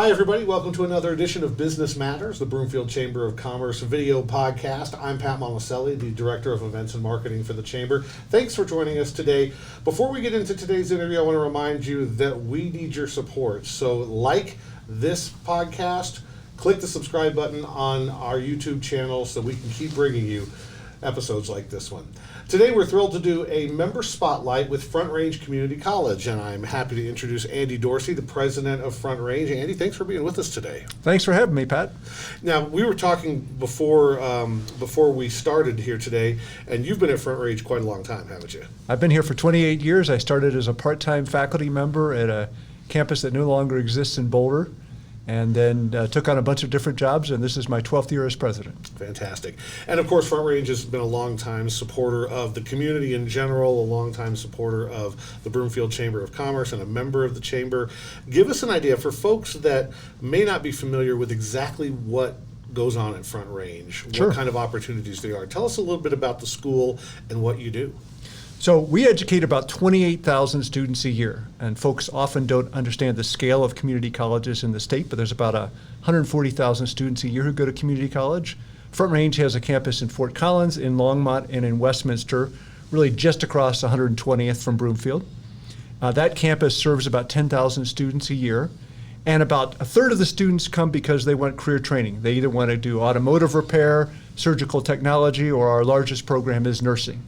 Hi, everybody. Welcome to another edition of Business Matters, the Broomfield Chamber of Commerce video podcast. I'm Pat Monticelli, the Director of Events and Marketing for the Chamber. Thanks for joining us today. Before we get into today's interview, I want to remind you that we need your support. So like this podcast, click the subscribe button on our YouTube channel so we can keep bringing you episodes like this one. Today we're thrilled to do a member spotlight with Front Range Community College, and I'm happy to introduce Andy Dorsey, the president of Front Range. Andy, thanks for being with us today. Thanks for having me, Pat. Now, we were talking before we started here today, and you've been at Front Range quite a long time, haven't you? I've been here for 28 years. I started as a part-time faculty member at a campus that no longer exists in Boulder, and then took on a bunch of different jobs, and this is my 12th year as president. Fantastic. And of course, Front Range has been a longtime supporter of the community in general, a longtime supporter of the Broomfield Chamber of Commerce, and a member of the Chamber. Give us an idea for folks that may not be familiar with exactly what goes on at Front Range, Sure. What kind of opportunities there are. Tell us a little bit about the school and what you do. So we educate about 28,000 students a year, and folks often don't understand the scale of community colleges in the state, but there's about 140,000 students a year who go to community college. Front Range has a campus in Fort Collins, in Longmont, and in Westminster, really just across 120th from Broomfield. That campus serves about 10,000 students a year, and about a third of the students come because they want career training. They either want to do automotive repair, surgical technology, or our largest program is nursing.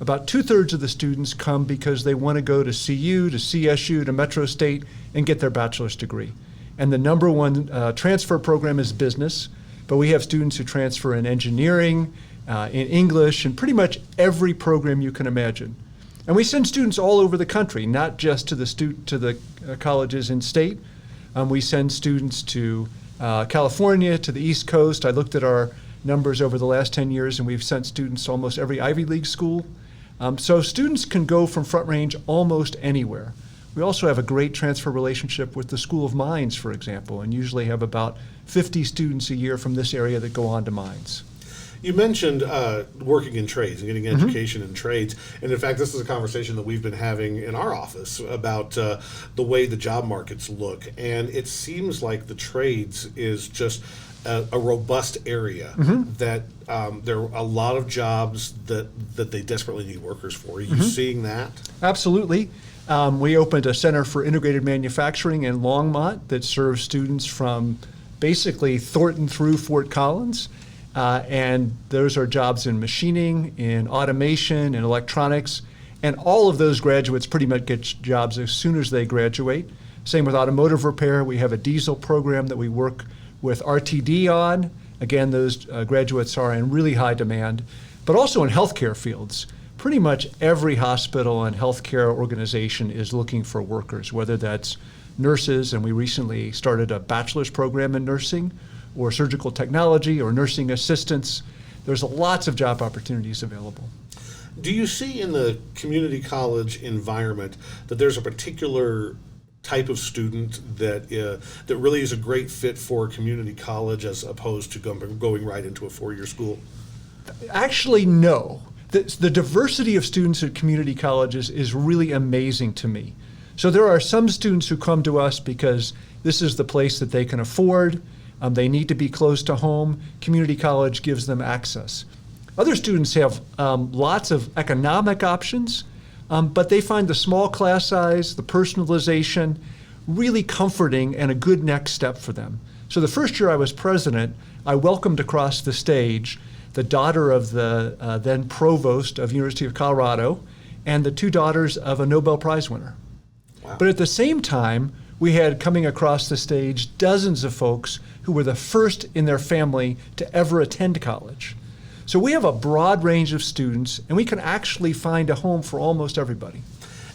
About 2/3 of the students come because they want to go to CU, to CSU, to Metro State, and get their bachelor's degree. And the number one transfer program is business, but we have students who transfer in engineering, in English, and pretty much every program you can imagine. And we send students all over the country, not just to the colleges in state. We send students to California, to the East Coast. I looked at our numbers over the last 10 years, and we've sent students to almost every Ivy League school. So students can go from Front Range almost anywhere. We also have a great transfer relationship with the School of Mines, for example, and usually have about 50 students a year from this area that go on to mines. You mentioned working in trades and getting education in trades. And in fact, this is a conversation that we've been having in our office about the way the job markets look. And it seems like the trades is just a robust area that there are a lot of jobs that they desperately need workers for. Are you seeing that? Absolutely. We opened a Center for Integrated Manufacturing in Longmont that serves students from basically Thornton through Fort Collins. And those are jobs in machining, in automation, in electronics. And all of those graduates pretty much get jobs as soon as they graduate. Same with automotive repair. We have a diesel program that we work with RTD on. Again, those graduates are in really high demand, but also in healthcare fields. Pretty much every hospital and healthcare organization is looking for workers, whether that's nurses, and we recently started a bachelor's program in nursing, or surgical technology, or nursing assistants. There's lots of job opportunities available. Do you see in the community college environment that there's a particular type of student that really is a great fit for community college as opposed to going right into a four-year school? Actually, no. The diversity of students at community colleges is really amazing to me. So there are some students who come to us because this is the place that they can afford. They need to be close to home. Community college gives them access. Other students have lots of economic options, but they find the small class size, the personalization, really comforting and a good next step for them. So the first year I was president, I welcomed across the stage the daughter of the then provost of University of Colorado and the two daughters of a Nobel Prize winner. Wow. But at the same time, we had coming across the stage dozens of folks who were the first in their family to ever attend college. So we have a broad range of students, and we can actually find a home for almost everybody.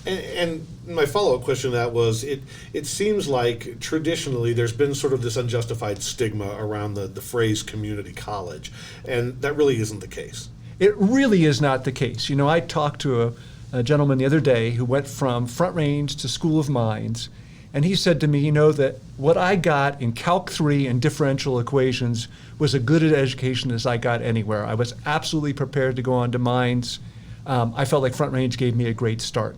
And my follow-up question to that was, it seems like traditionally there's been sort of this unjustified stigma around the phrase community college, and that really isn't the case. It really is not the case. You know, I talked to a gentleman the other day who went from Front Range to School of Mines, and he said to me, you know, that what I got in Calc 3 and differential equations was as good an education as I got anywhere. I was absolutely prepared to go on to mines. I felt like Front Range gave me a great start.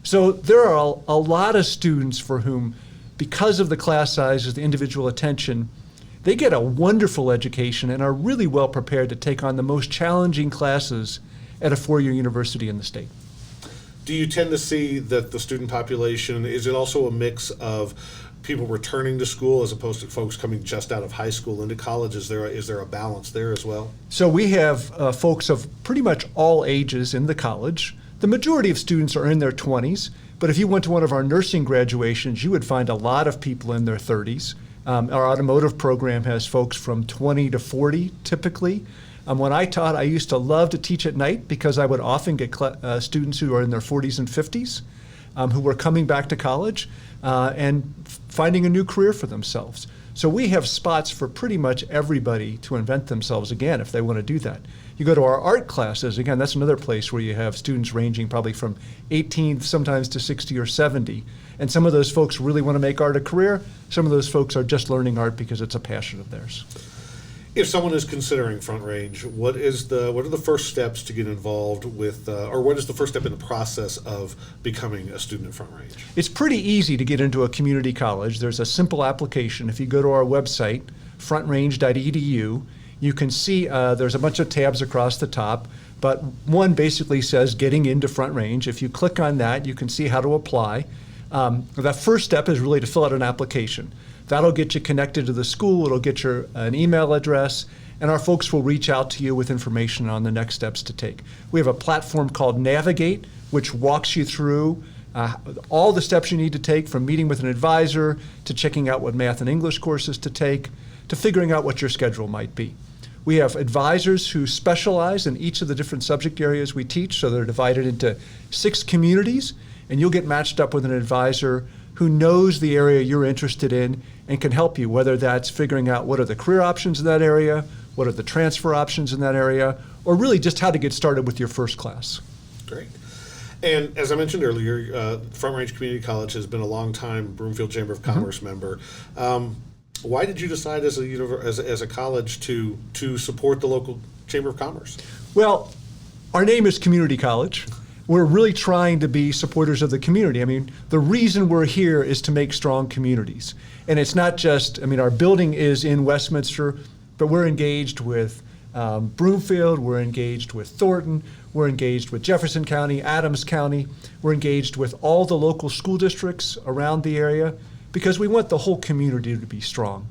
So there are a lot of students for whom because of the class sizes, the individual attention, they get a wonderful education and are really well prepared to take on the most challenging classes at a four-year university in the state. Do you tend to see that the student population, is it also a mix of people returning to school as opposed to folks coming just out of high school into college? Is there a balance there as well? So we have folks of pretty much all ages in the college. The majority of students are in their 20s, but if you went to one of our nursing graduations, you would find a lot of people in their 30s. Our automotive program has folks from 20 to 40 typically. When I taught, I used to love to teach at night because I would often get students who are in their 40s and 50s who were coming back to college and finding a new career for themselves. So we have spots for pretty much everybody to invent themselves again if they want to do that. You go to our art classes, again, that's another place where you have students ranging probably from 18 sometimes to 60 or 70. And some of those folks really want to make art a career. Some of those folks are just learning art because it's a passion of theirs. If someone is considering Front Range, what are the first steps to get involved with, or what is the first step in the process of becoming a student at Front Range? It's pretty easy to get into a community college. There's a simple application. If you go to our website, frontrange.edu, you can see there's a bunch of tabs across the top, but one basically says getting into Front Range. If you click on that, you can see how to apply. That first step is really to fill out an application. That'll get you connected to the school, it'll get you an email address, and our folks will reach out to you with information on the next steps to take. We have a platform called Navigate, which walks you through all the steps you need to take, from meeting with an advisor, to checking out what math and English courses to take, to figuring out what your schedule might be. We have advisors who specialize in each of the different subject areas we teach, so they're divided into 6 communities, and you'll get matched up with an advisor who knows the area you're interested in and can help you, whether that's figuring out what are the career options in that area, what are the transfer options in that area, or really just how to get started with your first class. Great. And as I mentioned earlier, Front Range Community College has been a long-time Broomfield Chamber of Commerce member. Why did you decide as a college to support the local Chamber of Commerce? Well, our name is Community College. We're really trying to be supporters of the community. I mean, the reason we're here is to make strong communities. And it's not just, I mean, our building is in Westminster, but we're engaged with Broomfield, we're engaged with Thornton, we're engaged with Jefferson County, Adams County, we're engaged with all the local school districts around the area because we want the whole community to be strong.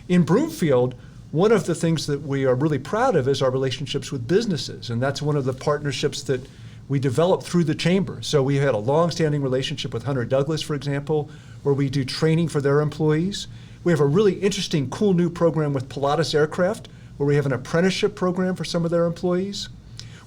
In Broomfield, one of the things that we are really proud of is our relationships with businesses, and that's one of the partnerships that we developed through the chamber. So we had a long-standing relationship with Hunter Douglas, for example, where we do training for their employees. We have a really interesting, cool new program with Pilatus Aircraft, where we have an apprenticeship program for some of their employees.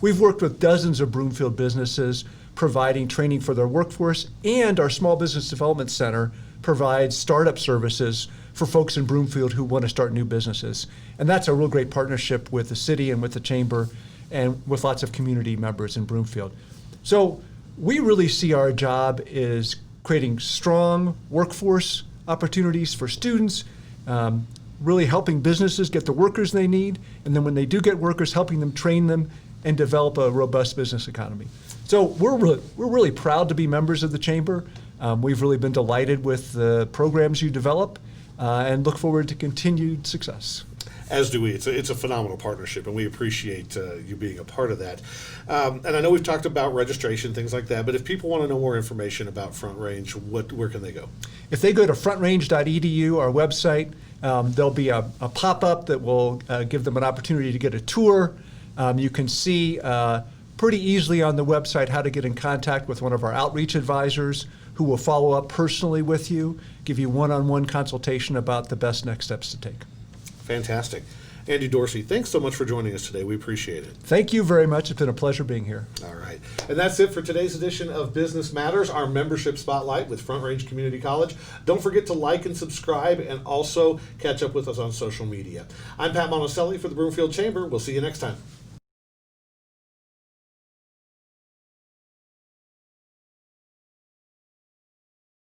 We've worked with dozens of Broomfield businesses providing training for their workforce, and our Small Business Development Center provides startup services for folks in Broomfield who want to start new businesses. And that's a real great partnership with the city and with the chamber and with lots of community members in Broomfield. So we really see our job as creating strong workforce opportunities for students, really helping businesses get the workers they need, and then when they do get workers, helping them train them and develop a robust business economy. So we're really proud to be members of the chamber. We've really been delighted with the programs you develop and look forward to continued success. As do we. It's a phenomenal partnership, and we appreciate you being a part of that. And I know we've talked about registration, things like that, but if people want to know more information about Front Range, where can they go? If they go to frontrange.edu, our website, there'll be a pop-up that will give them an opportunity to get a tour. You can see pretty easily on the website how to get in contact with one of our outreach advisors who will follow up personally with you, give you one-on-one consultation about the best next steps to take. Fantastic. Andy Dorsey, thanks so much for joining us today. We appreciate it. Thank you very much. It's been a pleasure being here. All right. And that's it for today's edition of Business Matters, our membership spotlight with Front Range Community College. Don't forget to like and subscribe and also catch up with us on social media. I'm Pat Monticelli for the Broomfield Chamber. We'll see you next time.